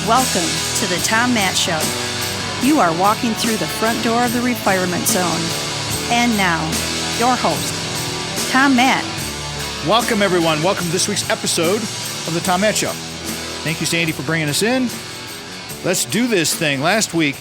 Welcome to the Tom Matt Show. You are walking through the front door of the retirement zone. And now, your host, Tom Matt. Welcome, everyone. Welcome to this week's episode of the Tom Matt Show. Thank you, Sandy, for bringing us in. Let's do this thing. Last week,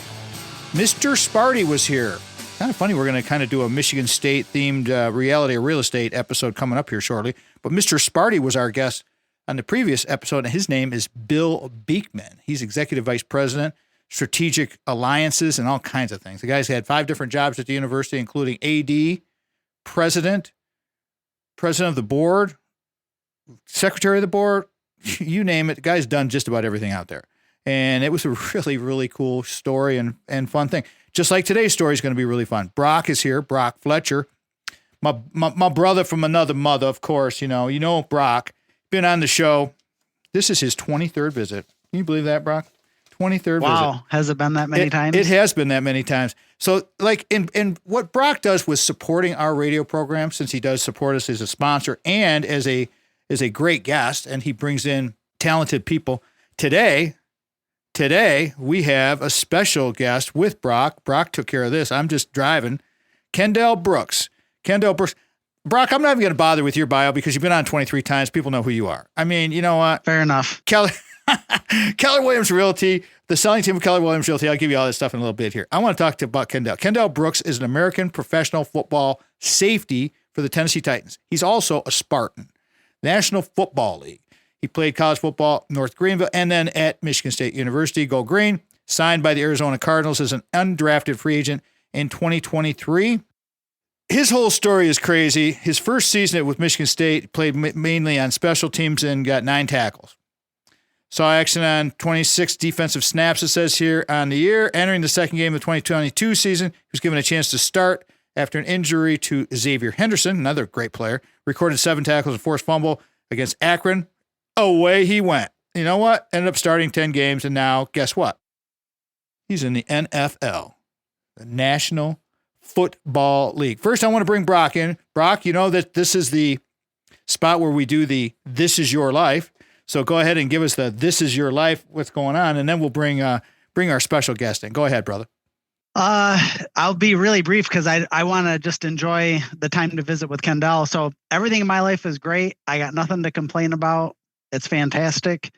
Mr. Sparty was here. Kind of funny. We're going to kind of do a Michigan State-themed reality or real estate episode coming up here shortly. But Mr. Sparty was our guest on the previous episode, and his name is Bill Beekman. He's Executive Vice President, Strategic Alliances, and all kinds of things. The guy's had 5 different jobs at the university, including AD, President of the board, Secretary of the board, you name it. The guy's done just about everything out there. And it was a really, really cool story and fun thing. Just like today's story is going to be really fun. Brock is here, Brock Fletcher. My brother from another mother, of course, you know Brock. Been on the show. This is his 23rd visit. Can you believe that, Brock? 23rd visit. Wow. Has it been that many times? It has been that many times. So like in what Brock does with supporting our radio program, since he does support us as a sponsor and as a great guest, and he brings in talented people. Today we have a special guest with Brock. Brock took care of this. I'm just driving. Kendell Brooks. Brock, I'm not even going to bother with your bio because you've been on 23 times. People know who you are. I mean, you know what? Fair enough. Keller Williams Realty, the selling team of Keller Williams Realty. I'll give you all this stuff in a little bit here. I want to talk about Kendell. Kendell Brooks is an American professional football safety for the Tennessee Titans. He's also a Spartan, National Football League. He played college football North Greenville and then at Michigan State University. Go Green. Signed by the Arizona Cardinals as an undrafted free agent in 2023. His whole story is crazy. His first season with Michigan State, played mainly on special teams and got 9 tackles. Saw action on 26 defensive snaps, it says here, on the year. Entering the second game of the 2022 season, he was given a chance to start after an injury to Xavier Henderson, another great player. Recorded 7 tackles and forced fumble against Akron. Away he went. You know what? Ended up starting 10 games, and now, guess what? He's in the NFL, the National Football League. First, I want to bring Brock in. Brock, you know that this is the spot where we do the This Is Your Life. So go ahead and give us the This Is Your Life, what's going on, and then we'll bring our special guest in. Go ahead, brother. I'll be really brief because I want to just enjoy the time to visit with Kendell. So everything in my life is great. I got nothing to complain about. It's fantastic.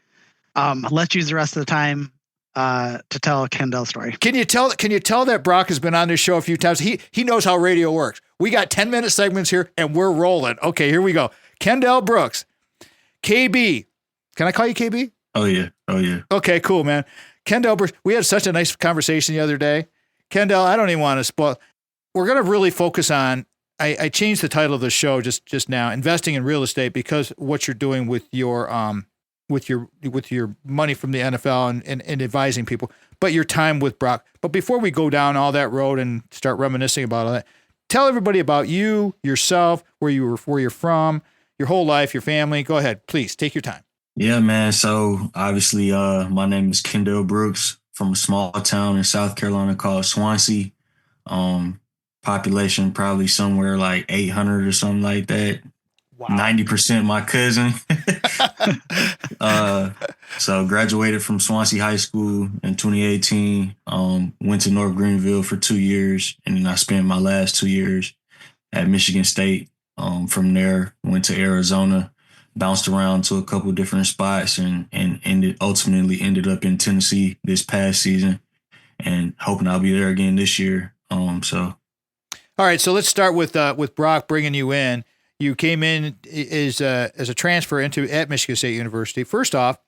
Let's use the rest of the time to tell Kendell's story. Can you tell that Brock has been on this show a few times? He knows how radio works. We got 10-minute segments here and we're rolling. Okay, here we go. Kendell Brooks. KB. Can I call you KB? Oh yeah. Okay, cool, man. Kendell Brooks. We had such a nice conversation the other day. Kendell, I don't even want to spoil. We're going to really focus on, I changed the title of the show just now, investing in real estate, because what you're doing with your money from the NFL and advising people, but your time with Brock. But before we go down all that road and start reminiscing about all that, tell everybody about you, yourself, where you're from, your whole life, your family. Go ahead, please take your time. Yeah, man. So obviously, my name is Kendell Brooks from a small town in South Carolina called Swansea. Population probably somewhere like 800 or something like that. Wow. 90% my cousin. So graduated from Swansea High School in 2018. Went to North Greenville for 2 years, and then I spent my last 2 years at Michigan State. From there, went to Arizona, bounced around to a couple of different spots, and ultimately ended up in Tennessee this past season, and hoping I'll be there again this year. All right, so let's start with Brock bringing you in. You came in as a transfer at Michigan State University. First off,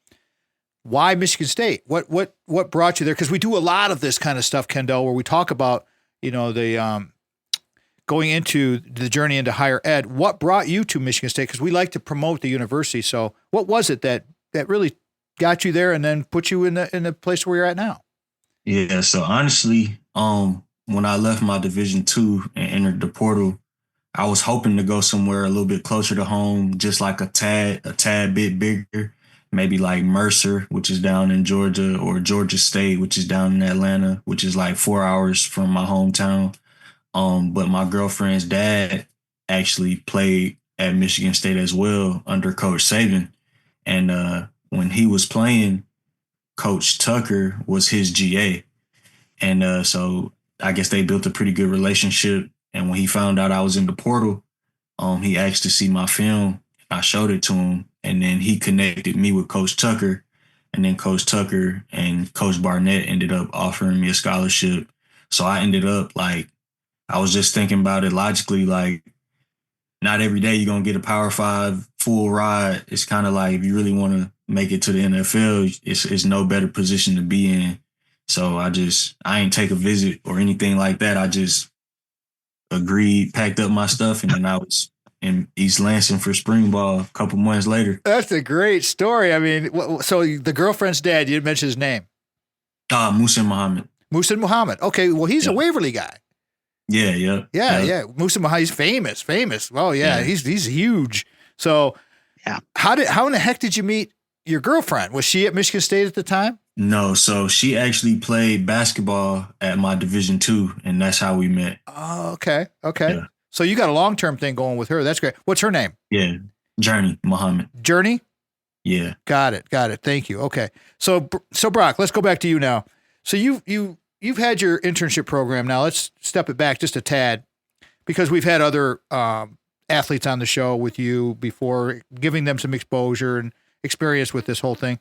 why Michigan State? What brought you there? Because we do a lot of this kind of stuff, Kendell, where we talk about the going into the journey into higher ed. What brought you to Michigan State? Because we like to promote the university. So what was it that really got you there and then put you in the place where you're at now? Yeah. So honestly, when I left my Division II and entered the portal, I was hoping to go somewhere a little bit closer to home, just like a tad bit bigger, maybe like Mercer, which is down in Georgia, or Georgia State, which is down in Atlanta, which is like 4 hours from my hometown. But my girlfriend's dad actually played at Michigan State as well under Coach Saban. And when he was playing, Coach Tucker was his GA. And so I guess they built a pretty good relationship. And when he found out I was in the portal, he asked to see my film. I showed it to him, and then he connected me with Coach Tucker. And then Coach Tucker and Coach Barnett ended up offering me a scholarship. So I ended up like, I was just thinking about it logically, like, not every day you're going to get a Power 5 full ride. It's kind of like, if you really want to make it to the NFL, it's no better position to be in. So I ain't take a visit or anything like that. I just agreed, packed up my stuff, and then I was in East Lansing for spring ball a couple months later. That's a great story. I mean, so the girlfriend's dad, you didn't mention his name. Muhsin Muhammad. Muhsin Muhammad. Okay, well, he's a Waverly guy. Yeah. Muhsin Muhammad, he's famous. Oh, yeah, he's huge. So yeah. How in the heck did you meet your girlfriend? Was she at Michigan State at the time? No, so she actually played basketball at my Division II, and that's how we met. Oh, okay. Yeah. So you got a long-term thing going with her. That's great. What's her name? Yeah, Journey Muhammad. Journey? Yeah. Got it. Thank you. Okay. So Brock, let's go back to you now. So you've had your internship program. Now let's step it back just a tad, because we've had other athletes on the show with you before, giving them some exposure and experience with this whole thing.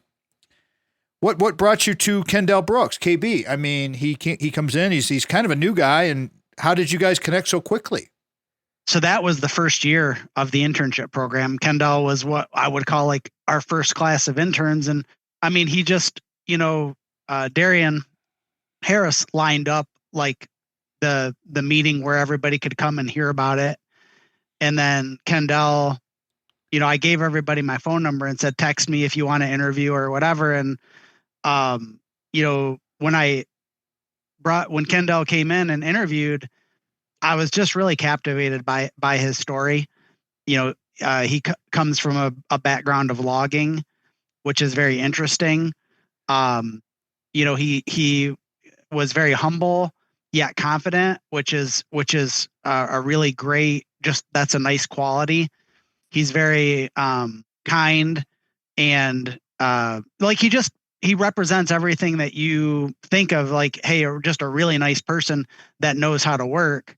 What brought you to Kendell Brooks, KB? I mean, he comes in, he's kind of a new guy, and how did you guys connect so quickly? So that was the first year of the internship program. Kendell was what I would call like our first class of interns. And I mean, he just, Darian Harris lined up like the meeting where everybody could come and hear about it. And then Kendell, I gave everybody my phone number and said, text me if you want to interview or whatever. And, when Kendell came in and interviewed, I was just really captivated by his story. He comes from a background of logging, which is very interesting. He was very humble yet confident, which is a really great. That's a nice quality. He's very kind, and he represents everything that you think of, like, hey, just a really nice person that knows how to work.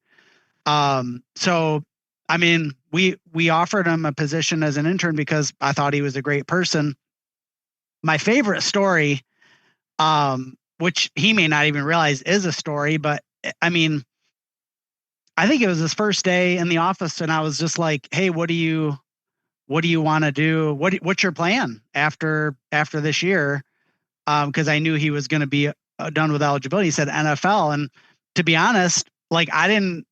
So, I mean, we offered him a position as an intern because I thought he was a great person. My favorite story, which he may not even realize is a story, but I mean, I think it was his first day in the office, and I was just like, hey, what do you want to do? What's your plan after this year? Because I knew he was going to be done with eligibility. He said NFL. And to be honest, like I didn't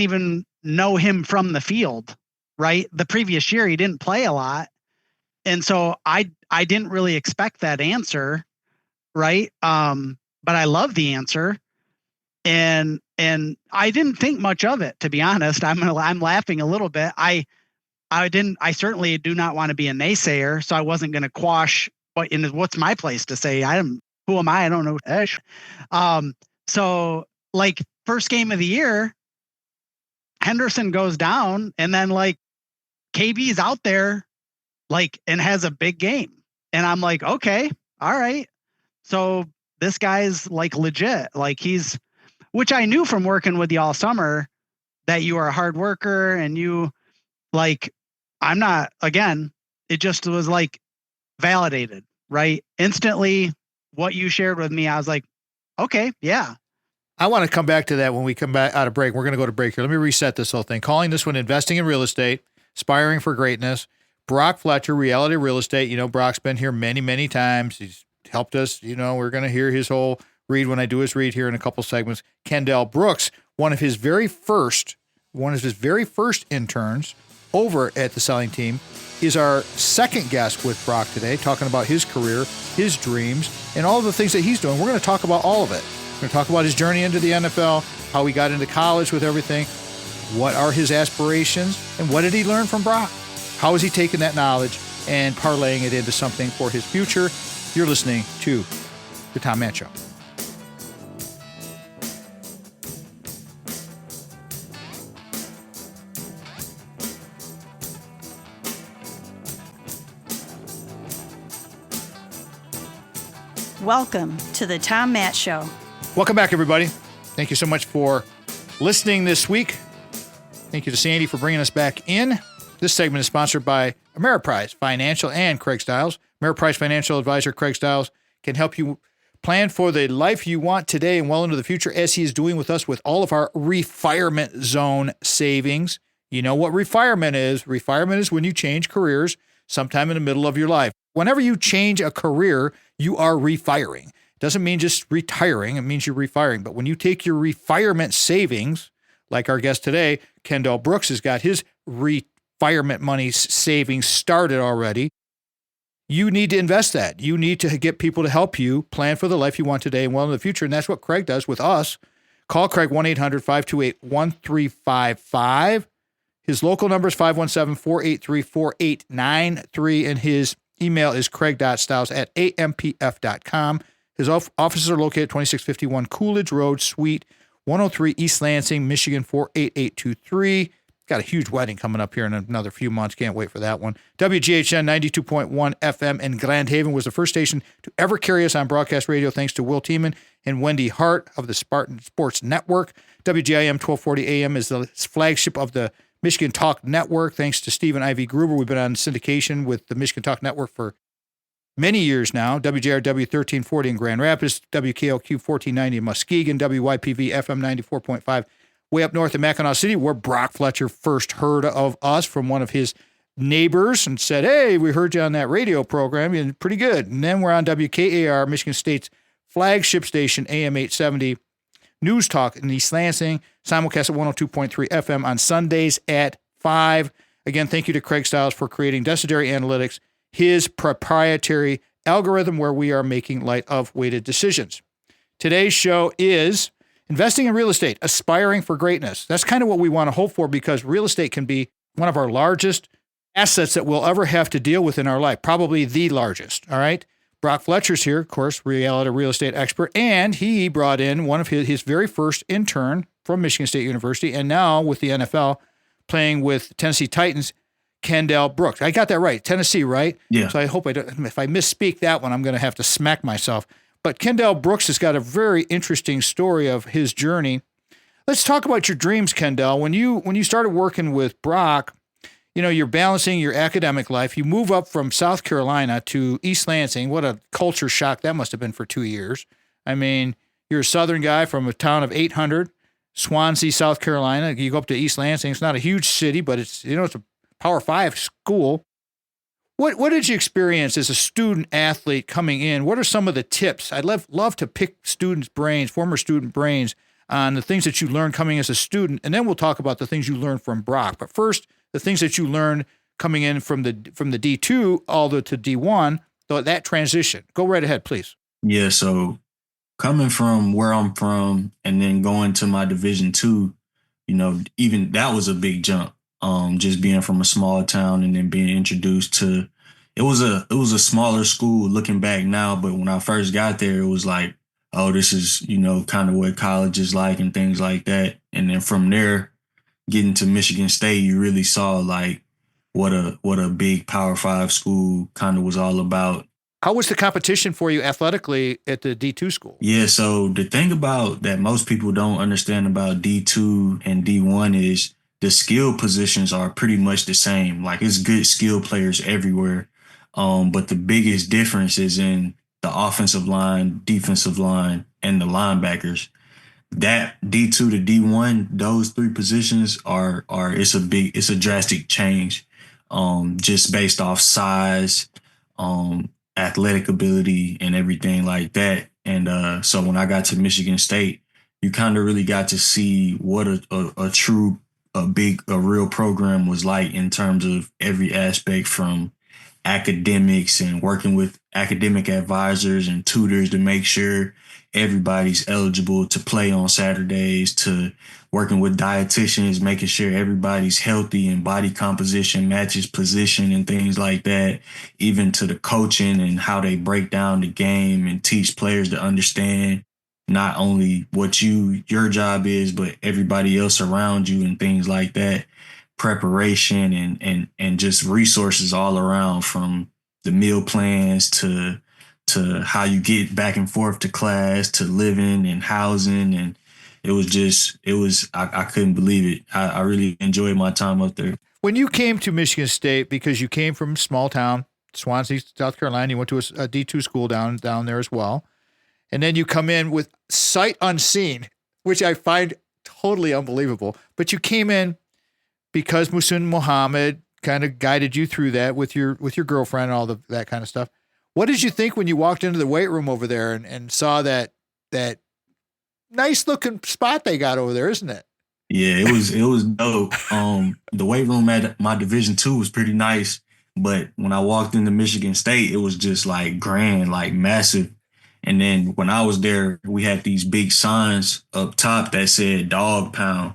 even know him from the field, right? The previous year, he didn't play a lot. And so I didn't really expect that answer. Right. But I love the answer. And I didn't think much of it, to be honest. I'm laughing a little bit. I certainly do not want to be a naysayer. So I wasn't going to quash what's my place to say? Who am I? I don't know. So like first game of the year, Henderson goes down, and then like KB's out there like and has a big game. And I'm like, okay, all right. So this guy's like legit. Like which I knew from working with you all summer that you are a hard worker, and you like, I'm not, again, it just was like validated, right? Instantly what you shared with me, I was like, okay, yeah. I want to come back to that when we come back out of break. We're going to go to break here. Let me reset this whole thing. Calling this one Investing in Real Estate, Aspiring for Greatness. Brock Fletcher, Reality Real Estate. Brock's been here many, many times. He's helped us. We're going to hear his whole read when I do his read here in a couple segments. Kendell Brooks, one of his very first interns over at the selling team, is our second guest with Brock today, talking about his career, his dreams, and all of the things that he's doing. We're going to talk about all of it. We're going to talk about his journey into the NFL, how he got into college with everything, what are his aspirations, and what did he learn from Brock? How is he taking that knowledge and parlaying it into something for his future? You're listening to The Tom Matt Show. Welcome to the Tom Matt Show. Welcome back, everybody. Thank you so much for listening this week. Thank you to Sandy for bringing us back in. This segment is sponsored by Ameriprise Financial and Craig Stiles. Ameriprise Financial Advisor Craig Stiles can help you plan for the life you want today and well into the future, as he is doing with us with all of our refirement zone savings. You know what refirement is. Refirement is when you change careers sometime in the middle of your life. Whenever you change a career, you are refiring. It doesn't mean just retiring. It means you're refiring. But when you take your refirement savings, like our guest today, Kendell Brooks has got his refirement money savings started already, you need to invest that. You need to get people to help you plan for the life you want today and well in the future. And that's what Craig does with us. Call Craig 1-800-528-1355. His local number is 517-483-4893, and his email is craig.stiles@ampf.com. His offices are located at 2651 Coolidge Road, Suite 103, East Lansing, Michigan 48823. Got a huge wedding coming up here in another few months. Can't wait for that one. WGHN 92.1 FM in Grand Haven was the first station to ever carry us on broadcast radio, thanks to Will Tiemann and Wendy Hart of the Spartan Sports Network. WGIM 1240 AM is the flagship of the Michigan Talk Network, thanks to Stephen Ivy Gruber. We've been on syndication with the Michigan Talk Network for many years now. WJRW 1340 in Grand Rapids, WKLQ 1490 in Muskegon, WYPV FM 94.5 way up north in Mackinac City, where Brock Fletcher first heard of us from one of his neighbors and said, "Hey, we heard you on that radio program. You're pretty good." And then we're on WKAR, Michigan State's flagship station, AM 870. News Talk in East Lansing, simulcast at 102.3 FM on Sundays at 5. Again, thank you to Craig Stiles for creating Decideri Analytics, his proprietary algorithm where we are making light of weighted decisions. Today's show is investing in real estate, aspiring for greatness. That's kind of what we want to hope for, because real estate can be one of our largest assets that we'll ever have to deal with in our life, probably the largest, all right? Brock Fletcher's here, of course, reality real estate expert, and he brought in one of his very first intern from Michigan State University, and now with the NFL, playing with Tennessee Titans, Kendell Brooks. I got that right. Tennessee, right? Yeah. So I hope I don't, if I misspeak that one, I'm going to have to smack myself. But Kendell Brooks has got a very interesting story of his journey. Let's talk about your dreams, Kendell. When you started working with Brock, you know, you're balancing your academic life. You move up from South Carolina to East Lansing. What a culture shock that must have been for 2 years. I mean, you're a Southern guy from a town of 800, Swansea, South Carolina. You go up to East Lansing. It's not a huge city, but it's a Power 5 school. What did you experience as a student athlete coming in? What are some of the tips? I'd love to pick students' brains, former student brains, on the things that you learned coming as a student, and then we'll talk about the things you learned from Brock. But first, the things that you learned coming in from the D2 all the way to D1, that transition. Go right ahead, please. Yeah, so coming from where I'm from and then going to my Division II, even that was a big jump. Just being from a small town and then being introduced to, it was a smaller school looking back now, but when I first got there, it was like, oh, this is, kind of what college is like and things like that. And then from there, getting to Michigan State, you really saw like what a big Power 5 school kind of was all about. How was the competition for you athletically at the D2 school? Yeah, so the thing about that most people don't understand about D2 and D1 is the skill positions are pretty much the same. Like, it's good skill players everywhere. But the biggest difference is in the offensive line, defensive line, and the linebackers. That D2 to D1, those three positions it's a drastic change, just based off size, athletic ability, and everything like that. And so when I got to Michigan State, you kind of really got to see what a real program was like in terms of every aspect, from academics and working with academic advisors and tutors to make sure everybody's eligible to play on Saturdays, to working with dietitians, making sure everybody's healthy and body composition matches position and things like that, even to the coaching and how they break down the game and teach players to understand not only what your job is, but everybody else around you and things like that. Preparation and just resources all around, from the meal plans to to how you get back and forth to class, to living and housing. And I couldn't believe it. I really enjoyed my time up there. When you came to Michigan State, because you came from small town, Swansea, South Carolina, you went to a D2 school down there as well. And then you come in with sight unseen, which I find totally unbelievable. But you came in because Muhsin Muhammad kind of guided you through that with your girlfriend and all that kind of stuff. What did you think when you walked into the weight room over there and saw that nice looking spot they got over there, isn't it? Yeah, it was dope. The weight room at my Division II was pretty nice, but when I walked into Michigan State, it was just like grand, like massive. And then when I was there, we had these big signs up top that said dog pound.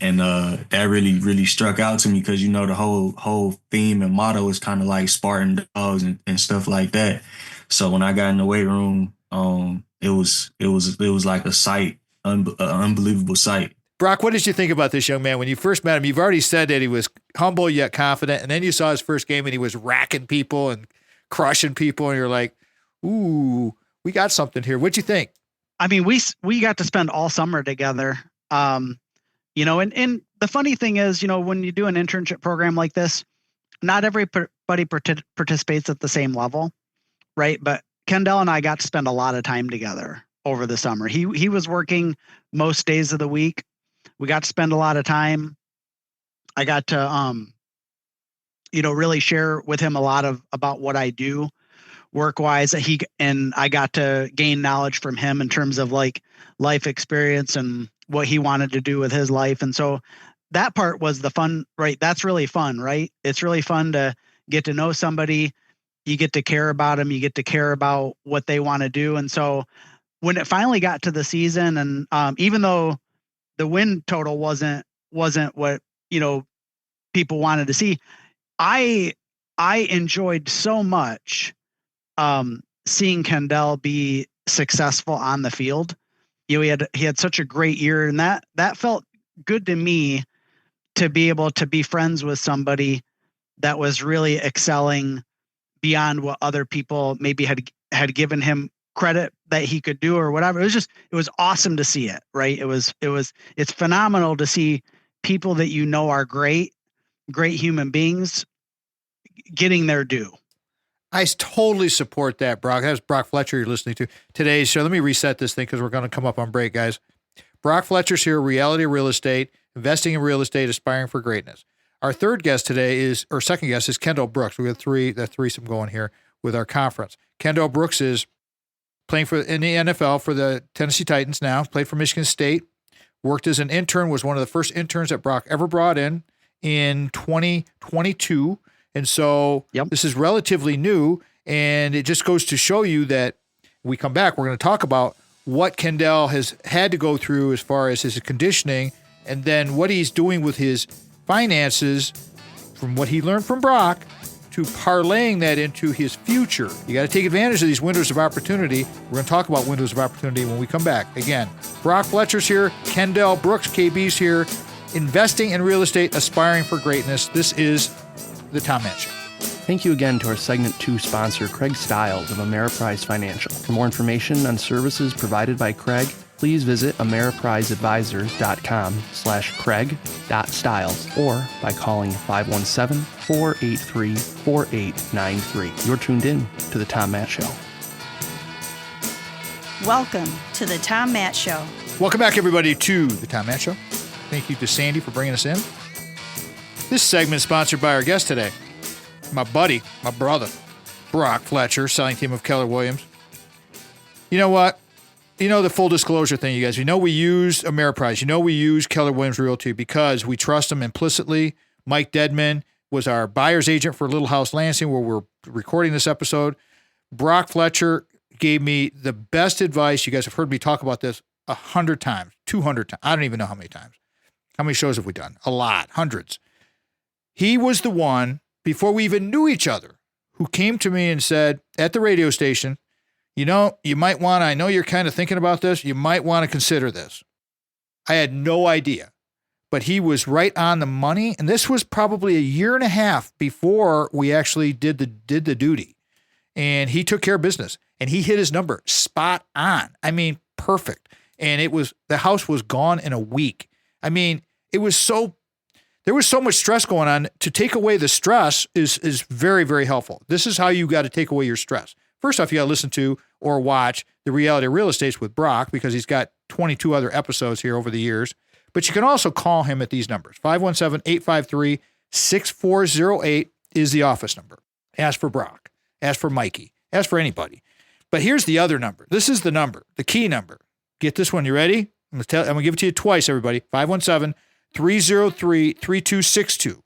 And that really, really struck out to me because, the whole theme and motto is kind of like Spartan dogs and stuff like that. So when I got in the weight room, it was like a sight, an unbelievable sight. Brock, what did you think about this young man when you first met him? You've already said that he was humble yet confident, and then you saw his first game and he was racking people and crushing people, and you're like, ooh, we got something here. What'd you think? I mean, we got to spend all summer together. And the funny thing is, when you do an internship program like this, not everybody participates at the same level, right? But Kendell and I got to spend a lot of time together over the summer. He was working most days of the week. We got to spend a lot of time. I got to, really share with him a lot about what I do work-wise. And I got to gain knowledge from him in terms of like life experience and what he wanted to do with his life. And so that part was the fun, right? That's really fun, right? It's really fun to get to know somebody. You get to care about them. You get to care about what they want to do. And so when it finally got to the season, and even though the win total wasn't what, people wanted to see, I enjoyed so much seeing Kendell be successful on the field. He had such a great year, and that felt good to me to be able to be friends with somebody that was really excelling beyond what other people maybe had given him credit that he could do or whatever. It was awesome to see it, right? It's phenomenal to see people that are great human beings getting their due. I totally support that, Brock. That was Brock Fletcher you're listening to today's show. Let me reset this thing because we're going to come up on break, guys. Brock Fletcher's here, Reality Real Estate, investing in real estate, aspiring for greatness. Our second guest is Kendell Brooks. We have the threesome going here with our conference. Kendell Brooks is playing in the NFL for the Tennessee Titans now, played for Michigan State, worked as an intern, was one of the first interns that Brock ever brought in 2022. And so This is relatively new, and it just goes to show you that when we come back, we're going to talk about what Kendell has had to go through as far as his conditioning, and then what he's doing with his finances from what he learned from Brock to parlaying that into his future. You got to take advantage of these windows of opportunity. We're going to talk about windows of opportunity when we come back. Again, Brock Fletcher's here, Kendell Brooks, KB's here, investing in real estate, aspiring for greatness. This is the Tom Matt Show. Thank you again to our Segment 2 sponsor, Craig Stiles of Ameriprise Financial. For more information on services provided by Craig, please visit ameripriseadvisors.com/craig.stiles or by calling 517-483-4893. You're tuned in to The Tom Matt Show. Welcome to the Tom Matt Show. Welcome back, everybody, to the Tom Matt Show. Thank you to Sandy for bringing us in. This segment is sponsored by our guest today, my buddy, my brother, Brock Fletcher, selling team of Keller Williams. You know what? The full disclosure thing, you guys. We use Ameriprise. We use Keller Williams Realty because we trust them implicitly. Mike Dedman was our buyer's agent for Little House Lansing, where we're recording this episode. Brock Fletcher gave me the best advice. You guys have heard me talk about this 100 times, 200 times. I don't even know how many times. How many shows have we done? A lot, hundreds. He was the one, before we even knew each other, who came to me and said at the radio station, you might want to, I know you're kind of thinking about this, you might want to consider this. I had no idea, but he was right on the money. And this was probably a year and a half before we actually did the duty. and he took care of business, and he hit his number spot on. I mean, perfect. And the house was gone in a week. I mean, there was so much stress going on. To take away the stress is very, very helpful. This is how you got to take away your stress. First off, you got to listen to or watch The Reality of Real Estate with Brock, because he's got 22 other episodes here over the years. But you can also call him at these numbers. 517-853-6408 is the office number. Ask for Brock. Ask for Mikey. Ask for anybody. But here's the other number. This is the number, the key number. Get this one. You ready? I'm going to give it to you twice, everybody. 517-303-3262.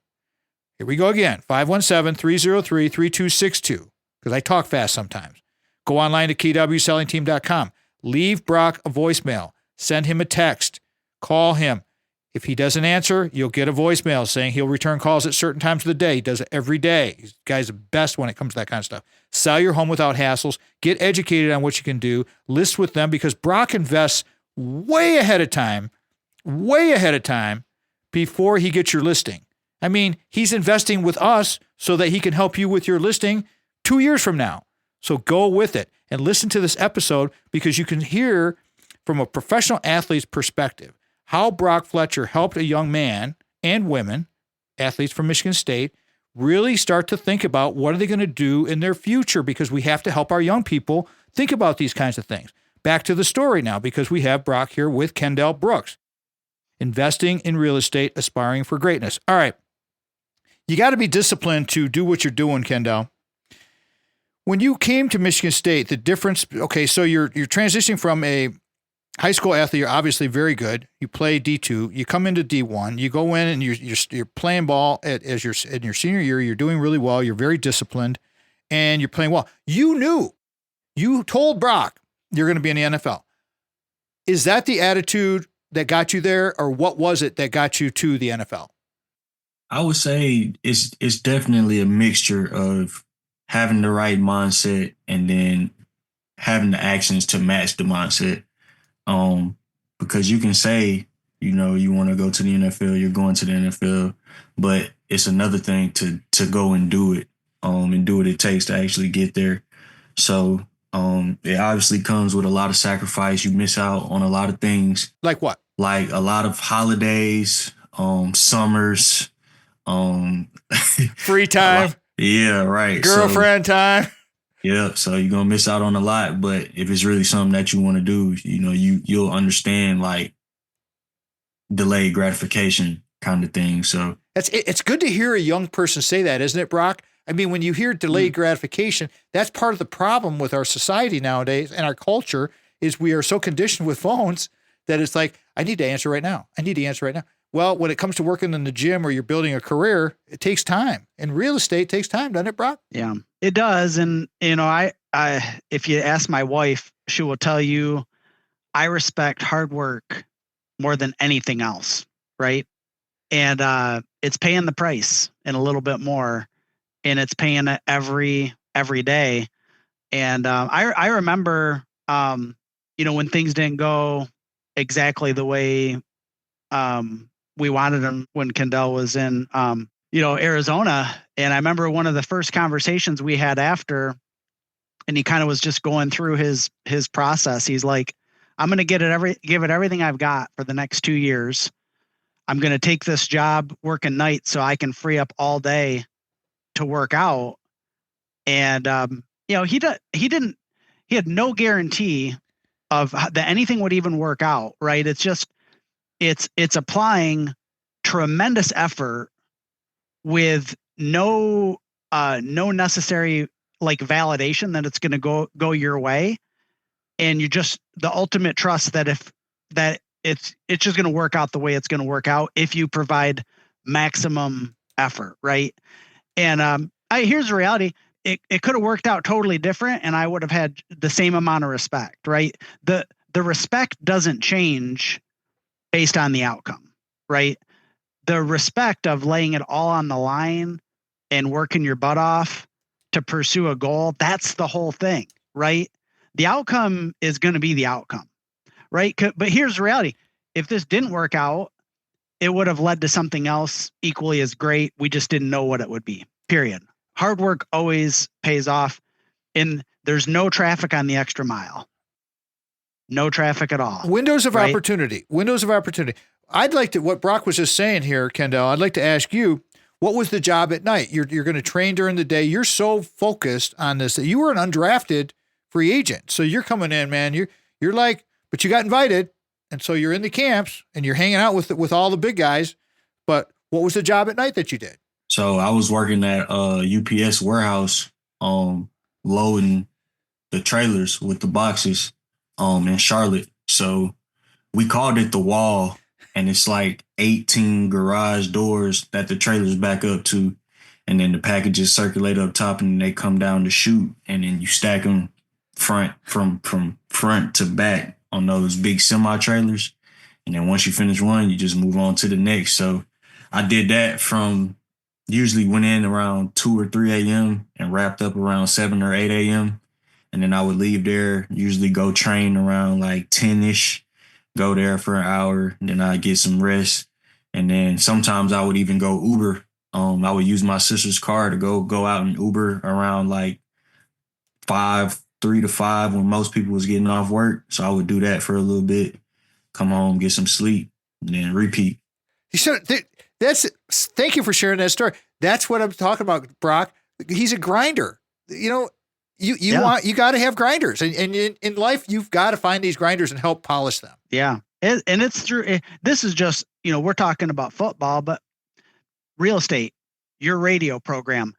Here we go again. 517-303-3262. Because I talk fast sometimes. Go online to KWSellingTeam.com. Leave Brock a voicemail. Send him a text. Call him. If he doesn't answer, you'll get a voicemail saying he'll return calls at certain times of the day. He does it every day. He's the guy's the best when it comes to that kind of stuff. Sell your home without hassles. Get educated on what you can do. List with them, because Brock invests way ahead of time before he gets your listing. I mean, he's investing with us so that he can help you with your listing 2 years from now. So go with it and listen to this episode, because you can hear from a professional athlete's perspective how Brock Fletcher helped a young man and women, athletes from Michigan State, really start to think about what are they going to do in their future, because we have to help our young people think about these kinds of things. Back to the story now, because we have Brock here with Kendell Brooks. Investing in real estate, aspiring for greatness. All right. You got to be disciplined to do what you're doing, Kendell. When you came to Michigan State, the difference, okay, so you're transitioning from a high school athlete. You're obviously very good. You play D2. You come into D1. You go in and you're playing ball in your senior year. You're doing really well. You're very disciplined, and you're playing well. You told Brock you're going to be in the NFL. Is that the attitude that got you there, or what was it that got you to the NFL? I would say it's definitely a mixture of having the right mindset and then having the actions to match the mindset. Because you can say, you want to go to the NFL, you're going to the NFL, but it's another thing to go and do it, and do what it takes to actually get there. So, it obviously comes with a lot of sacrifice. You miss out on a lot of things. Like what? Like a lot of holidays, summers, free time. Yeah, right. Girlfriend time. Yeah, so you're gonna miss out on a lot, but if it's really something that you want to do, you'll understand, like, delayed gratification kind of thing. So it's good to hear a young person say that, isn't it, Brock? I mean, when you hear delayed gratification, that's part of the problem with our society nowadays and our culture is we are so conditioned with phones that it's like, I need to answer right now. Well, when it comes to working in the gym or you're building a career, it takes time. And real estate takes time, doesn't it, Brock? Yeah, it does. And, I if you ask my wife, she will tell you, I respect hard work more than anything else. Right. And it's paying the price and a little bit more, and it's paying it every day. And I remember, when things didn't go exactly the way we wanted them when Kendell was in, Arizona. And I remember one of the first conversations we had after, and he kind of was just going through his process. He's like, I'm going to give it everything I've got for the next 2 years. I'm going to take this job working nights so I can free up all day to work out. And, he had no guarantee of that anything would even work out. Right. It's just, it's applying tremendous effort with no necessary like validation that it's going to go your way. And you just, the ultimate trust that it's just going to work out the way it's going to work out if you provide maximum effort. Right. And, here's the reality. It could have worked out totally different, and I would have had the same amount of respect, right? The respect doesn't change based on the outcome, right? The respect of laying it all on the line and working your butt off to pursue a goal, that's the whole thing, right? The outcome is going to be the outcome, right? But here's the reality. If this didn't work out, it would have led to something else equally as great. We just didn't know what it would be, period. Hard work always pays off. And there's no traffic on the extra mile. No traffic at all. Windows of right? opportunity. Windows of opportunity. I'd like to, what Brock was just saying here, Kendell, I'd like to ask you, what was the job at night? You're going to train during the day. You're so focused on this that you were an undrafted free agent. So you're coming in, man. You're like, but you got invited. And so you're in the camps and you're hanging out with all the big guys. But what was the job at night that you did? So I was working at UPS warehouse, loading the trailers with the boxes in Charlotte. So we called it the wall, and it's like 18 garage doors that the trailers back up to. And then the packages circulate up top and they come down the chute, and then you stack them from front to back on those big semi trailers. And then once you finish one, you just move on to the next. So I did that from usually went in around 2 or 3 a.m. and wrapped up around 7 or 8 a.m. And then I would leave there, usually go train around like 10-ish, go there for an hour, and then I'd get some rest. And then sometimes I would even go Uber. I would use my sister's car to go out and Uber around like 3 to 5 when most people was getting off work. So I would do that for a little bit, come home, get some sleep, and then repeat. So thank you for sharing that story. That's what I'm talking about, Brock. He's a grinder. You know, you got to have grinders, and in life you've got to find these grinders and help polish them. Yeah, and it's through. This is just, we're talking about football, but real estate, your radio program,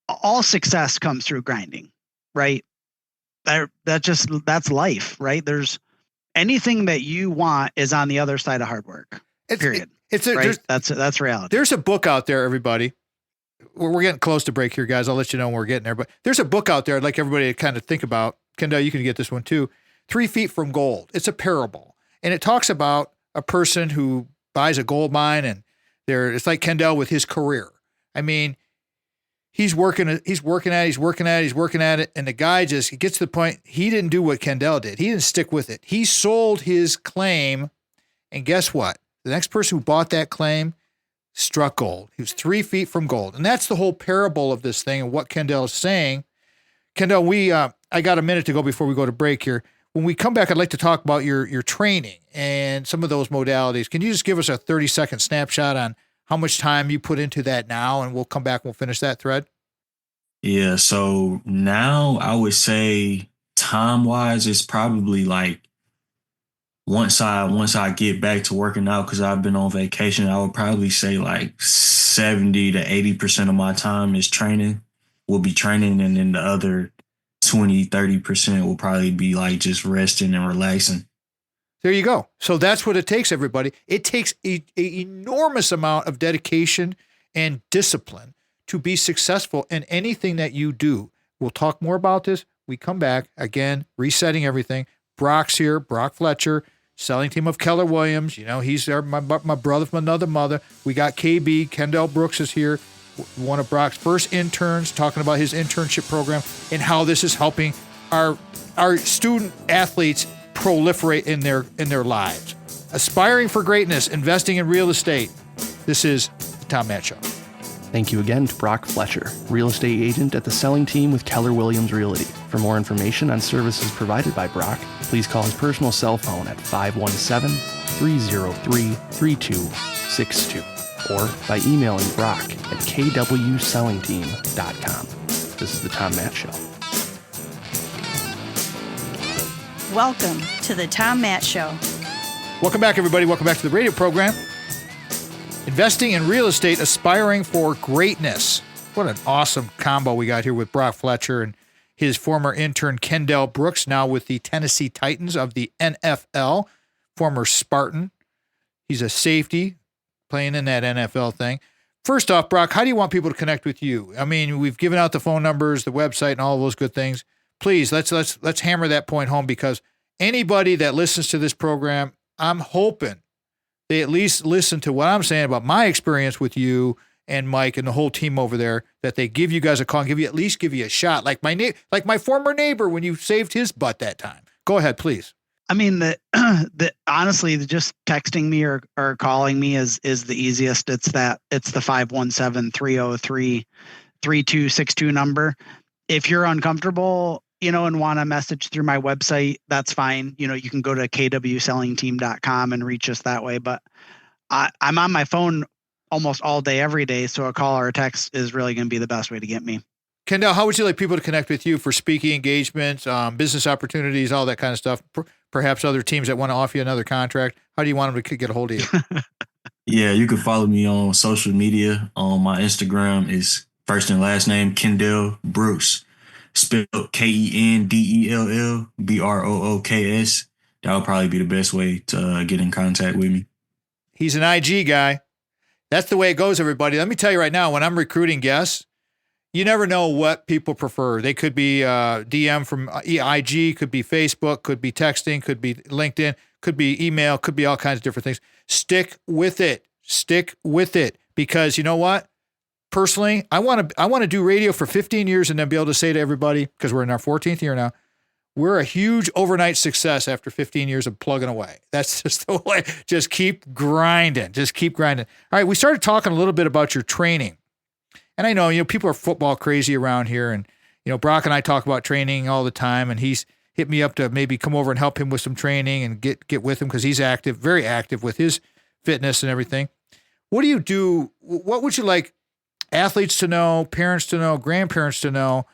all success comes through grinding, right? That's life, right? There's anything that you want is on the other side of hard work. Period. Right? That's reality. There's a book out there, everybody. We're getting close to break here, guys. I'll let you know when we're getting there. But there's a book out there I'd like everybody to kind of think about. Kendell, you can get this one too. 3 Feet from Gold. It's a parable. And it talks about a person who buys a gold mine, and it's like Kendell with his career. I mean, he's working at it. And the guy he gets to the point, he didn't do what Kendell did. He didn't stick with it. He sold his claim. And guess what? The next person who bought that claim struck gold. He was 3 feet from gold. And that's the whole parable of this thing and what Kendell is saying. Kendell, I got a minute to go before we go to break here. When we come back, I'd like to talk about your training and some of those modalities. Can you just give us a 30-second snapshot on how much time you put into that now? And we'll come back and we'll finish that thread. Yeah, so now I would say time-wise, it's probably like once I get back to working out, because I've been on vacation, I would probably say like 70 to 80% of my time is training, will be training. And then the other 20, 30% will probably be like just resting and relaxing. There you go. So that's what it takes, everybody. It takes an enormous amount of dedication and discipline to be successful in anything that you do. We'll talk more about this. We come back, again, resetting everything. Brock's here, Brock Fletcher, selling team of Keller Williams. He's there, my brother from another mother. We got KB, Kendell Brooks is here, one of Brock's first interns, talking about his internship program and how this is helping our student athletes proliferate in their lives. Aspiring for greatness, investing in real estate. This is the Tom Matt Show. Thank you again to Brock Fletcher, real estate agent at the selling team with Keller Williams Realty. For more information on services provided by Brock, please call his personal cell phone at 517-303-3262 or by emailing Brock at kwsellingteam.com. This is the Tom Matt Show. Welcome to the Tom Matt Show. Welcome back, everybody. Welcome back to the radio program. Investing in real estate, aspiring for greatness. What an awesome combo we got here with Brock Fletcher and his former intern, Kendell Brooks, now with the Tennessee Titans of the NFL, former Spartan. He's a safety playing in that NFL thing. First off, Brock, how do you want people to connect with you? I mean, we've given out the phone numbers, the website, and all of those good things. Please, let's hammer that point home, because anybody that listens to this program, I'm hoping they at least listen to what I'm saying about my experience with you and Mike and the whole team over there, that they give you guys a call and give you a shot, like my former neighbor when you saved his butt that time. Go ahead, please. I mean, honestly, just texting me or calling me is the easiest. It's the 517-303-3262 number. if you're uncomfortable, and want to message through my website, that's fine. You can go to kwsellingteam.com and reach us that way. But I'm on my phone almost all day, every day. So a call or a text is really going to be the best way to get me. Kendell, how would you like people to connect with you for speaking engagements, business opportunities, all that kind of stuff? Perhaps other teams that want to offer you another contract. How do you want them to get a hold of you? Yeah, you can follow me on social media. My Instagram is first and last name Kendell Brooks, spelled KendellBrooks. That would probably be the best way to get in contact with me. He's an IG guy. That's the way it goes, everybody. Let me tell you right now, when I'm recruiting guests, you never know what people prefer. They could be DM from IG, could be Facebook, could be texting, could be LinkedIn, could be email, could be all kinds of different things. Stick with it. Stick with it, because you know what? Personally, I want to do radio for 15 years and then be able to say to everybody, because we're in our 14th year now, we're a huge overnight success after 15 years of plugging away. That's just the way. Just keep grinding. Just keep grinding. All right, we started talking a little bit about your training. And I know, people are football crazy around here. And, Brock and I talk about training all the time. And he's hit me up to maybe come over and help him with some training and get with him, because he's active, very active with his fitness and everything. What do you do? What would you like athletes to know, parents to know, grandparents to know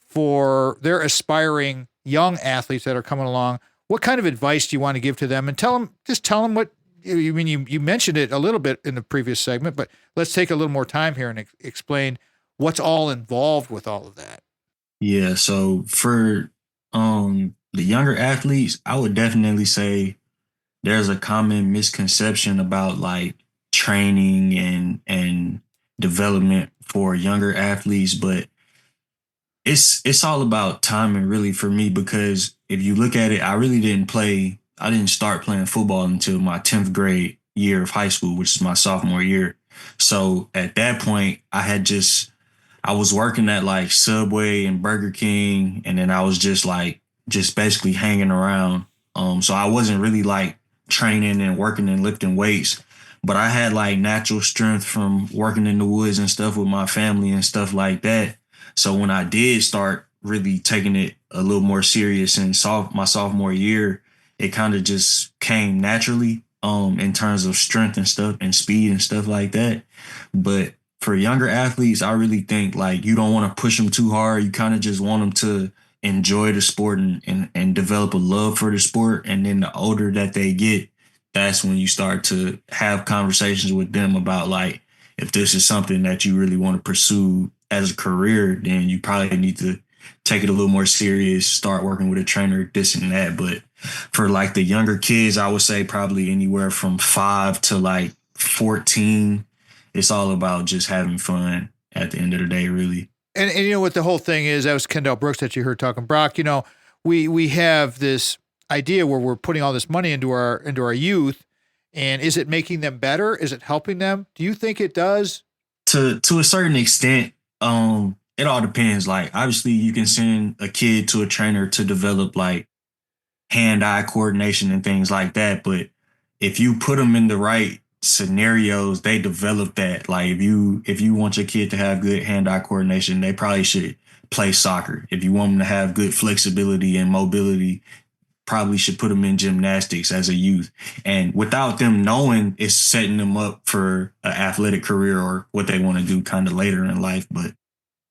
for their aspiring young athletes that are coming along? What kind of advice do you want to give to them? And tell them what, you mentioned it a little bit in the previous segment, but let's take a little more time here and explain what's all involved with all of that. Yeah. So for the younger athletes, I would definitely say there's a common misconception about like training and development for younger athletes, but it's all about timing really for me, because if you look at it, I didn't start playing football until my 10th grade year of high school, which is my sophomore year. So at that point, I was working at like Subway and Burger King, and then I was just basically hanging around. So I wasn't really like training and working and lifting weights, but I had like natural strength from working in the woods and stuff with my family and stuff like that. So when I did start really taking it a little more serious in my sophomore year, it kind of just came naturally in terms of strength and stuff and speed and stuff like that. But for younger athletes, I really think like you don't want to push them too hard. You kind of just want them to enjoy the sport and develop a love for the sport. And then the older that they get, that's when you start to have conversations with them about like, if this is something that you really want to pursue as a career, then you probably need to take it a little more serious, start working with a trainer, this and that. But for like the younger kids, I would say probably anywhere from 5 to like 14. It's all about just having fun at the end of the day, really. And you know what the whole thing is? That was Kendell Brooks that you heard talking. Brock, we have this idea where we're putting all this money into our youth, and is it making them better? Is it helping them? Do you think it does? To a certain extent, it all depends. Like obviously you can send a kid to a trainer to develop like hand-eye coordination and things like that. But if you put them in the right scenarios, they develop that. Like if you want your kid to have good hand-eye coordination, they probably should play soccer. If you want them to have good flexibility and mobility, probably should put them in gymnastics as a youth. And without them knowing, it's setting them up for an athletic career or what they want to do kind of later in life. But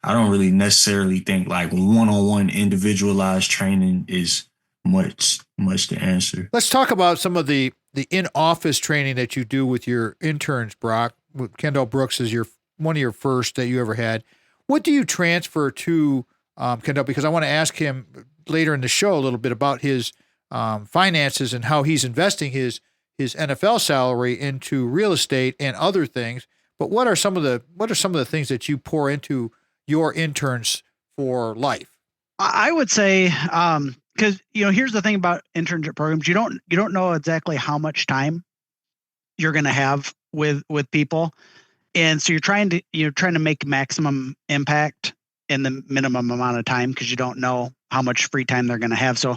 I don't really necessarily think like one-on-one individualized training is much the answer. Let's talk about some of the in-office training that you do with your interns, Brock. Kendell Brooks is one of your first that you ever had. What do you transfer to Kendell? Because I want to ask him later in the show a little bit about his finances and how he's investing his NFL salary into real estate and other things. But what are some of the things that you pour into your interns for life? I would say, because here's the thing about internship programs: you don't know exactly how much time you're going to have with people, and so you're trying to make maximum impact in the minimum amount of time because you don't know how much free time they're going to have. So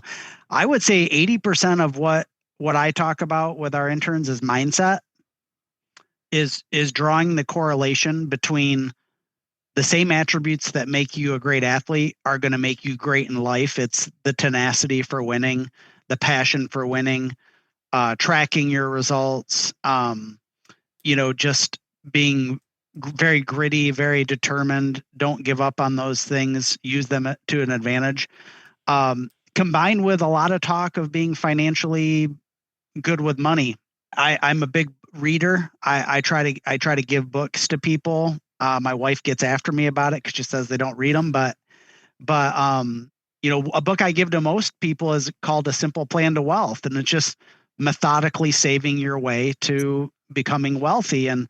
I would say 80% of what I talk about with our interns is mindset, is drawing the correlation between the same attributes that make you a great athlete are going to make you great in life. It's the tenacity for winning, the passion for winning, tracking your results, just being very gritty, very determined. Don't give up on those things. Use them to an advantage. Combined with a lot of talk of being financially good with money. I'm a big reader. I try to give books to people. My wife gets after me about it because she says they don't read them. But a book I give to most people is called A Simple Plan to Wealth, and it's just methodically saving your way to becoming wealthy and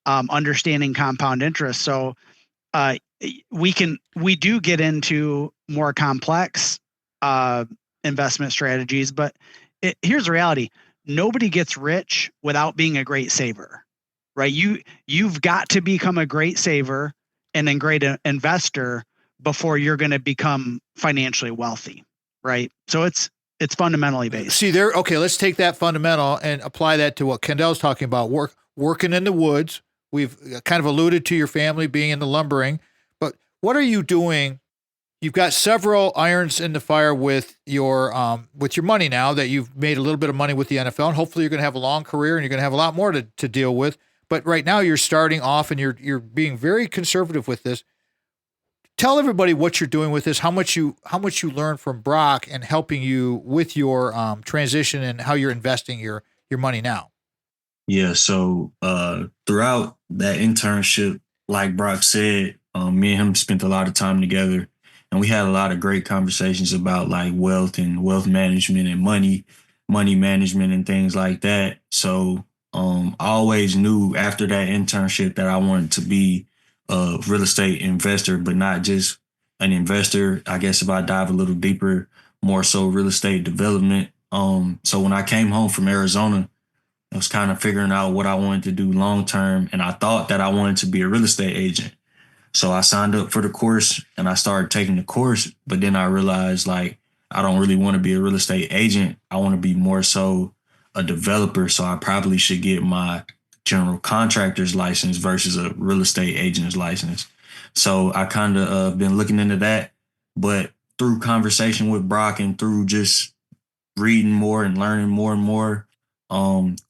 understanding compound interest. So we do get into more complex investment strategies, but here's the reality. Nobody gets rich without being a great saver, right? You've got to become a great saver and a great investor before you're going to become financially wealthy, right? So it's fundamentally based. See there. Okay, let's take that fundamental and apply that to what Kendell's talking about. Working in the woods. We've kind of alluded to your family being in the lumbering, but what are you doing? You've got several irons in the fire with your money now that you've made a little bit of money with the NFL, and hopefully you're going to have a long career and you're going to have a lot more to deal with. But right now you're starting off and you're being very conservative with this. Tell everybody what you're doing with this, how much you learned from Brock and helping you with your transition and how you're investing your money now. Yeah. So throughout that internship, like Brock said, me and him spent a lot of time together. And we had a lot of great conversations about like wealth and wealth management and money management and things like that. So I always knew after that internship that I wanted to be a real estate investor, but not just an investor. I guess if I dive a little deeper, more so real estate development. So when I came home from Arizona, I was kind of figuring out what I wanted to do long term. And I thought that I wanted to be a real estate agent. So I signed up for the course and I started taking the course, but then I realized like, I don't really want to be a real estate agent. I want to be more so a developer. So I probably should get my general contractor's license versus a real estate agent's license. So I kind of been looking into that, but through conversation with Brock and through just reading more and learning more and more,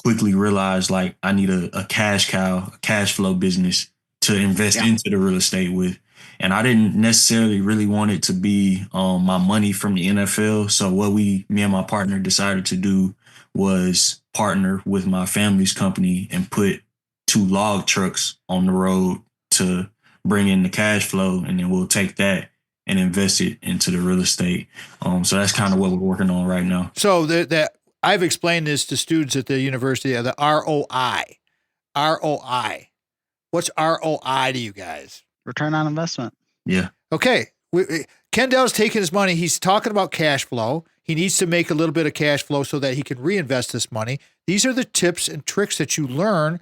quickly realized like I need a cash cow, a cash flow business to invest into the real estate with. And I didn't necessarily really want it to be my money from the NFL. So what me and my partner decided to do was partner with my family's company and put 2 log trucks on the road to bring in the cash flow. And then we'll take that and invest it into the real estate. So that's kind of what we're working on right now. So that I've explained this to students at the university, the ROI. ROI. What's ROI to you guys? Return on investment. Yeah. Okay. Kendell's taking his money. He's talking about cash flow. He needs to make a little bit of cash flow so that he can reinvest this money. These are the tips and tricks that you learn.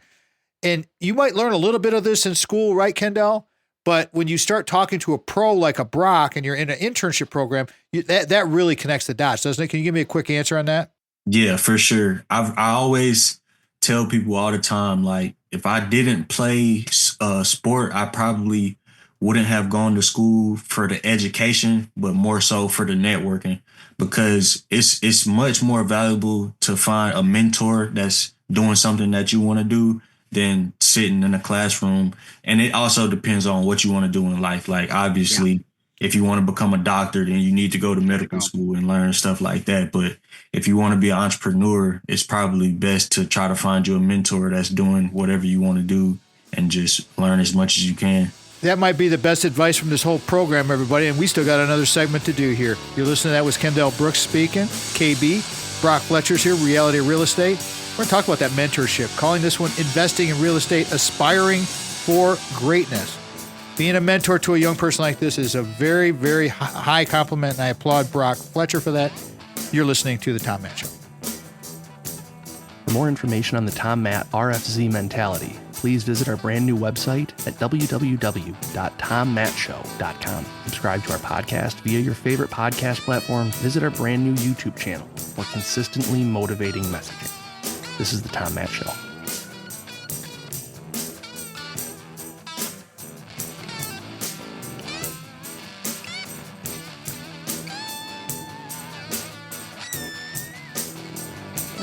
And you might learn a little bit of this in school, right, Kendell? But when you start talking to a pro like a Brock and you're in an internship program, that really connects the dots, doesn't it? Can you give me a quick answer on that? Yeah, for sure. I always tell people all the time, like, if I didn't play sport, I probably wouldn't have gone to school for the education, but more so for the networking, because it's much more valuable to find a mentor that's doing something that you want to do than sitting in a classroom. And it also depends on what you want to do in life. Like, obviously, if you want to become a doctor, then you need to go to medical school and learn stuff like that. But if you want to be an entrepreneur, it's probably best to try to find you a mentor that's doing whatever you want to do and just learn as much as you can. That might be the best advice from this whole program, everybody. And we still got another segment to do here. You're listening to that was Kendell Brooks speaking. KB, Brock Fletcher's here, Reality Real Estate. We're going to talk about that mentorship, calling this one Investing in Real Estate, Aspiring for Greatness. Being a mentor to a young person like this is a very, very high compliment, and I applaud Brock Fletcher for that. You're listening to The Tom Matt Show. For more information on the Tom Matt RFZ mentality, please visit our brand new website at www.tommattshow.com. Subscribe to our podcast via your favorite podcast platform. Visit our brand new YouTube channel for consistently motivating messaging. This is The Tom Matt Show.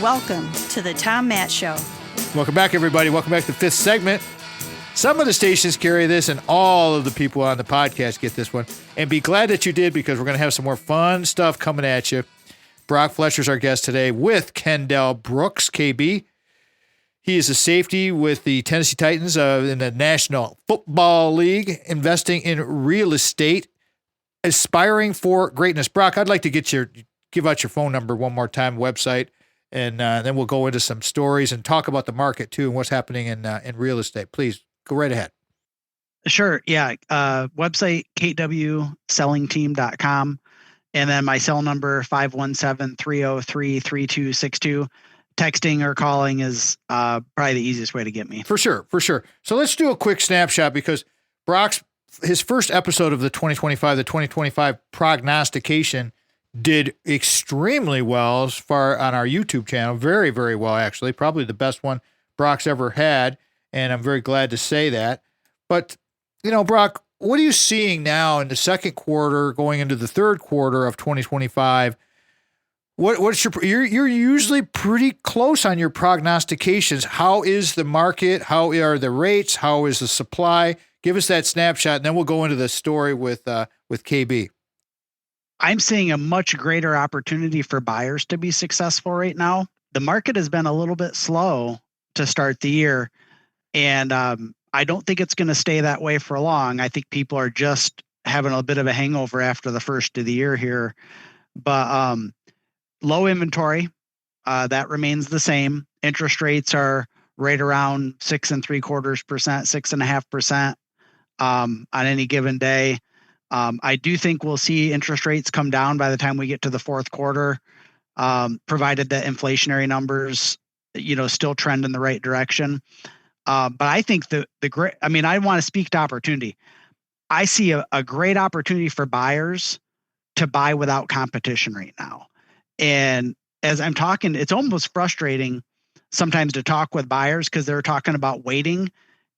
Welcome to the Tom Matt Show. Welcome back, everybody. Welcome back to the fifth segment. Some of the stations carry this, and all of the people on the podcast get this one. And be glad that you did, because we're going to have some more fun stuff coming at you. Brock Fletcher's our guest today with Kendell Brooks, KB. He is a safety with the Tennessee Titans in the National Football League, investing in real estate, aspiring for greatness. Brock, I'd like to give out your phone number one more time, website, and then we'll go into some stories and talk about the market too and what's happening in real estate. Please go right ahead. Sure. Yeah. Website, kwsellingteam.com. And then my cell number, 517-303-3262. Texting or calling is probably the easiest way to get me. For sure. So let's do a quick snapshot, because his first episode of the 2025 prognostication did extremely well as far on our YouTube channel. Very, very well, actually. Probably the best one Brock's ever had. And I'm very glad to say that. But, Brock, what are you seeing now in the second quarter going into the third quarter of 2025? What's you're usually pretty close on your prognostications. How is the market? How are the rates? How is the supply? Give us that snapshot, and then we'll go into the story with KB. I'm seeing a much greater opportunity for buyers to be successful right now. The market has been a little bit slow to start the year, and I don't think it's going to stay that way for long. I think people are just having a bit of a hangover after the first of the year here. But low inventory, that remains the same. Interest rates are right around 6.75%, 6.5% on any given day. I do think we'll see interest rates come down by the time we get to the fourth quarter, provided that inflationary numbers, still trend in the right direction. But I think I want to speak to opportunity. I see a great opportunity for buyers to buy without competition right now. And as I'm talking, it's almost frustrating sometimes to talk with buyers because they're talking about waiting.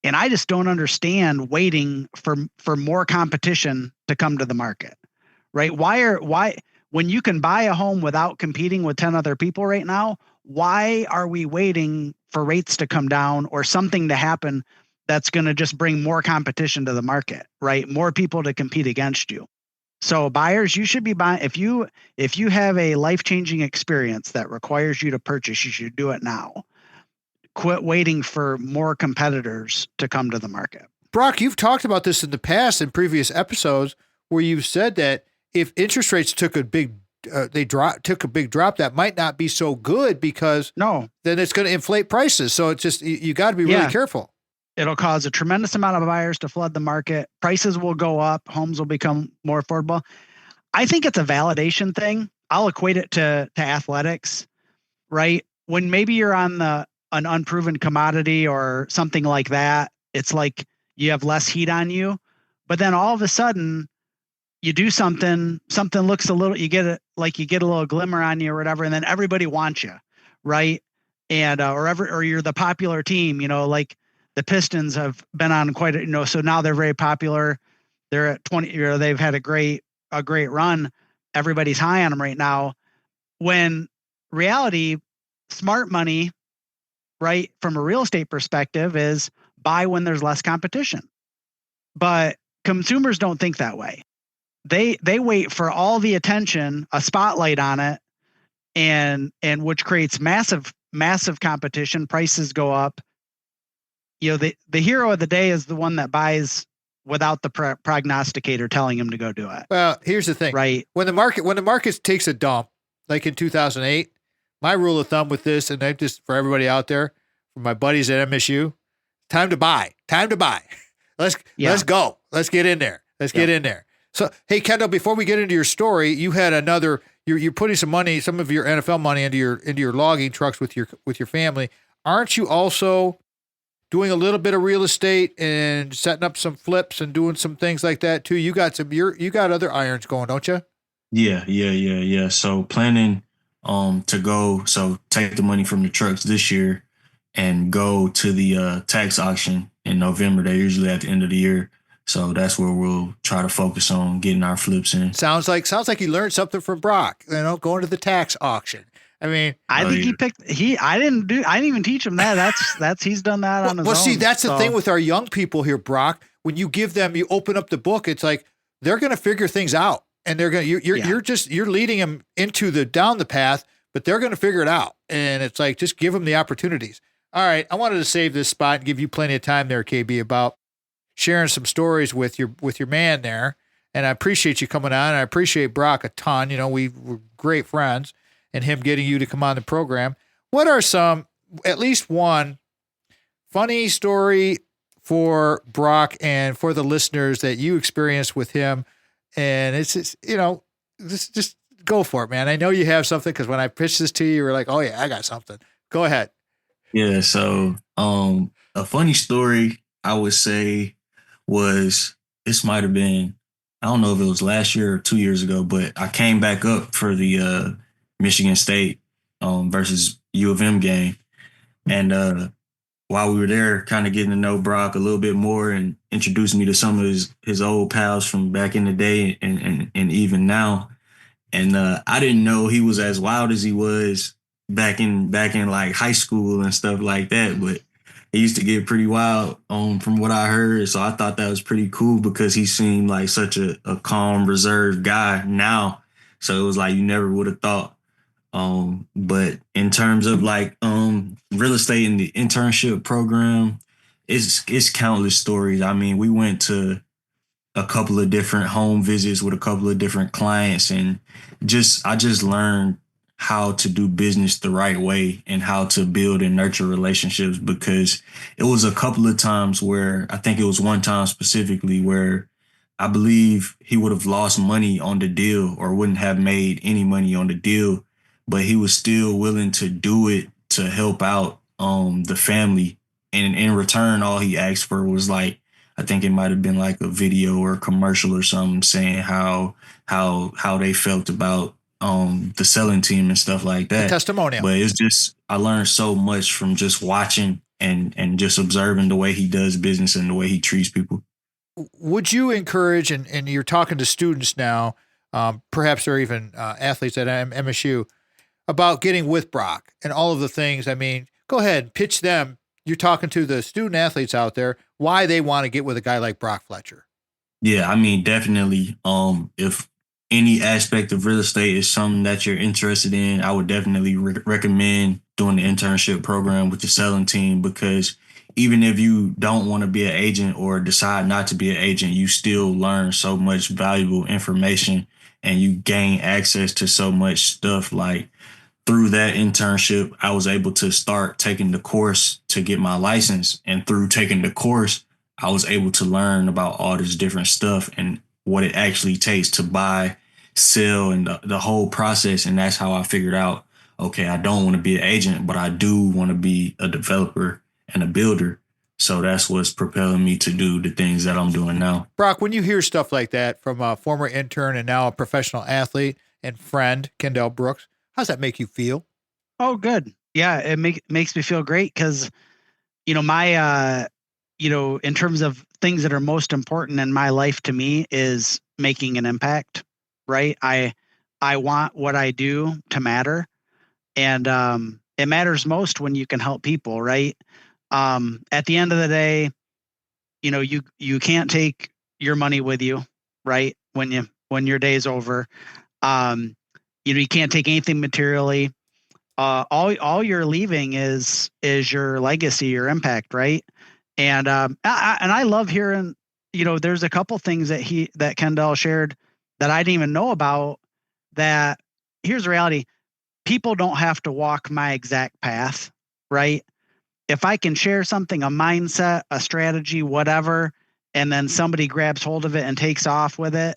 And I just don't understand waiting for more competition to come to the market, right? Why, when you can buy a home without competing with 10 other people right now, why are we waiting for rates to come down or something to happen that's going to just bring more competition to the market, right? More people to compete against you. So buyers, you should be buying. If you have a life-changing experience that requires you to purchase, you should do it now. Quit waiting for more competitors to come to the market. Brock, you've talked about this in the past in previous episodes where you've said that if interest rates took a big drop, that might not be so good because then it's going to inflate prices. So it's just, you got to be really careful. It'll cause a tremendous amount of buyers to flood the market. Prices will go up. Homes will become more affordable. I think it's a validation thing. I'll equate it to athletics, right? When maybe you're on an unproven commodity or something like that, it's like you have less heat on you. But then all of a sudden you do something looks a little, you get a little glimmer on you or whatever, and then everybody wants you, right? And or you're the popular team, like the Pistons have been on quite a, so now they're very popular. They're at 20, they've had a great run. Everybody's high on them right now. When reality, smart money, right, from a real estate perspective, is buy when there's less competition. But consumers don't think that way. They wait for all the attention, a spotlight on it, and which creates massive competition. Prices go up. The hero of the day is the one that buys without the prognosticator telling him to go do it. Well, here's the thing, right? When the market takes a dump, like in 2008, my rule of thumb with this, and I just, for everybody out there, for my buddies at MSU, time to buy. Let's go. Let's get in there. Get in there. So, hey, Kendell, before we get into your story, you had you're putting some of your NFL money into your logging trucks with your family. Aren't you also doing a little bit of real estate and setting up some flips and doing some things like that too? You got other irons going, don't you? Yeah. So planning to go, take the money from the trucks this year and go to the tax auction in November. They're usually at the end of the year. So that's where we'll try to focus on getting our flips in. Sounds like you learned something from Brock, going to the tax auction. I mean, I think I didn't even teach him that. He's done that on his own. Well, see, that's the thing with our young people here, Brock. When you give them, you open up the book, it's like they're going to figure things out, and they're going to you're leading them down the path, but they're going to figure it out. And it's like, just give them the opportunities. All right, I wanted to save this spot and give you plenty of time there, KB, about sharing some stories with your man there. And I appreciate you coming on. I appreciate Brock a ton. We're great friends, and him getting you to come on the program. What are at least one funny story for Brock and for the listeners that you experienced with him? And it's just go for it, man. I know you have something, because when I pitched this to you, you were like, oh yeah, I got something. Go ahead. Yeah. So, a funny story I would say was, this might've been, I don't know if it was last year or 2 years ago, but I came back up for the, Michigan State, versus U of M game. And, while we were there, kind of getting to know Brock a little bit more and introducing me to some of his old pals from back in the day and even now. And I didn't know he was as wild as he was back in like high school and stuff like that. But he used to get pretty wild from what I heard. So I thought that was pretty cool, because he seemed like such a calm, reserved guy now. So it was like, you never would have thought. But in terms of like real estate and the internship program, it's countless stories. I mean, we went to a couple of different home visits with a couple of different clients, and I just learned how to do business the right way and how to build and nurture relationships, because it was a couple of times where, I think it was one time specifically where I believe he would have lost money on the deal or wouldn't have made any money on the deal, but he was still willing to do it to help out the family. And in return, all he asked for was like, I think it might have been like a video or a commercial or something saying how they felt about the selling team and stuff like that. A testimonial. But it's just, I learned so much from just watching and just observing the way he does business and the way he treats people. Would you encourage, and you're talking to students now, perhaps they're even athletes at MSU, about getting with Brock and all of the things? I mean, go ahead, pitch them. You're talking to the student athletes out there, why they want to get with a guy like Brock Fletcher. Yeah, I mean, definitely. If any aspect of real estate is something that you're interested in, I would definitely recommend doing the internship program with the selling team, because even if you don't want to be an agent or decide not to be an agent, you still learn so much valuable information and you gain access to so much stuff. Like, through that internship, I was able to start taking the course to get my license. And through taking the course, I was able to learn about all this different stuff and what it actually takes to buy, sell, and the whole process. And that's how I figured out, okay, I don't want to be an agent, but I do want to be a developer and a builder. So that's what's propelling me to do the things that I'm doing now. Brock, when you hear stuff like that from a former intern and now a professional athlete and friend, Kendell Brooks, how's that make you feel? Oh, good. Yeah, it makes me feel great, because, my, in terms of things that are most important in my life to me is making an impact, right? I want what I do to matter. And it matters most when you can help people, right? At the end of the day, you can't take your money with you, right? When your day's over, you can't take anything materially. All you're leaving is your legacy, your impact, right? And I love hearing, there's a couple things that Kendell shared that I didn't even know about. That, here's the reality: people don't have to walk my exact path, right? If I can share something, a mindset, a strategy, whatever, and then somebody grabs hold of it and takes off with it,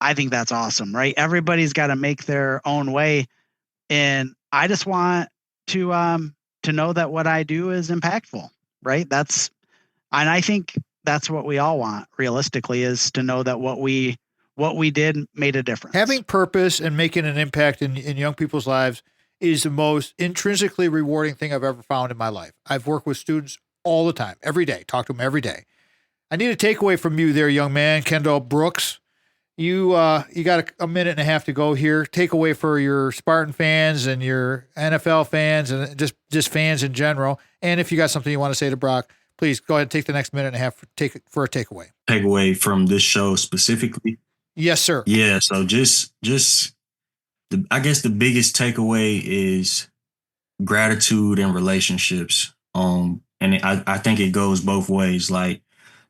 I think that's awesome, right? Everybody's got to make their own way. And I just want to know that what I do is impactful, right? And I think that's what we all want, realistically, is to know that what we did made a difference. Having purpose and making an impact in young people's lives is the most intrinsically rewarding thing I've ever found in my life. I've worked with students all the time, every day, talk to them every day. I need a takeaway from you there, young man, Kendell Brooks. you got a minute and a half to go here. Takeaway for your Spartan fans and your NFL fans and just fans in general. And if you got something you want to say to Brock, please go ahead and take the next minute and a half for a takeaway. Takeaway from this show specifically? Yes, sir. Yeah. So I guess the biggest takeaway is gratitude and relationships. And I think it goes both ways. Like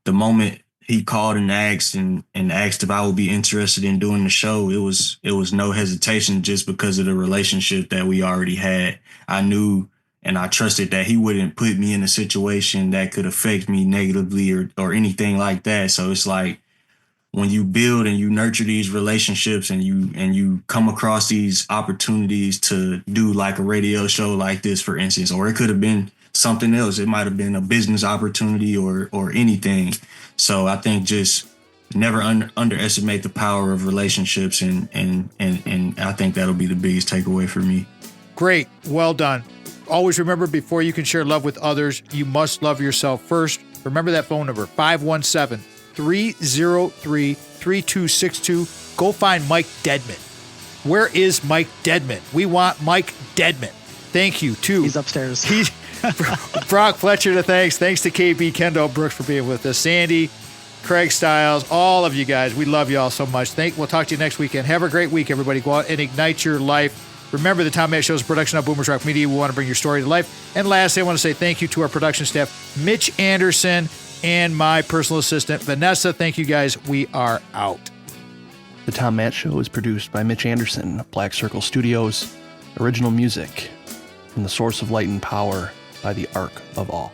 the moment he called and asked if I would be interested in doing the show, it was no hesitation just because of the relationship that we already had. I knew and I trusted that he wouldn't put me in a situation that could affect me negatively or anything like that. So it's like when you build and you nurture these relationships and you come across these opportunities to do like a radio show like this, for instance, or it could have been something else. It might have been a business opportunity or anything. So I think just never underestimate the power of relationships, and I think that'll be the biggest takeaway for me. Great. Well done. Always remember, before you can share love with others, you must love yourself first. Remember that phone number, 517-303-3262. Go find Mike Deadman. Where is Mike Deadman? We want Mike Deadman. Thank you, too. He's upstairs. Brock Fletcher to thanks. Thanks to KB, Kendell Brooks for being with us. Sandy, Craig Stiles, all of you guys. We love you all so much. We'll talk to you next weekend. Have a great week, everybody. Go out and ignite your life. Remember, the Tom Matt Show is a production of Boomers Rock Media. We want to bring your story to life. And lastly, I want to say thank you to our production staff, Mitch Anderson, and my personal assistant, Vanessa. Thank you, guys. We are out. The Tom Matt Show is produced by Mitch Anderson of Black Circle Studios. Original music from The Source of Light and Power by The Ark of All.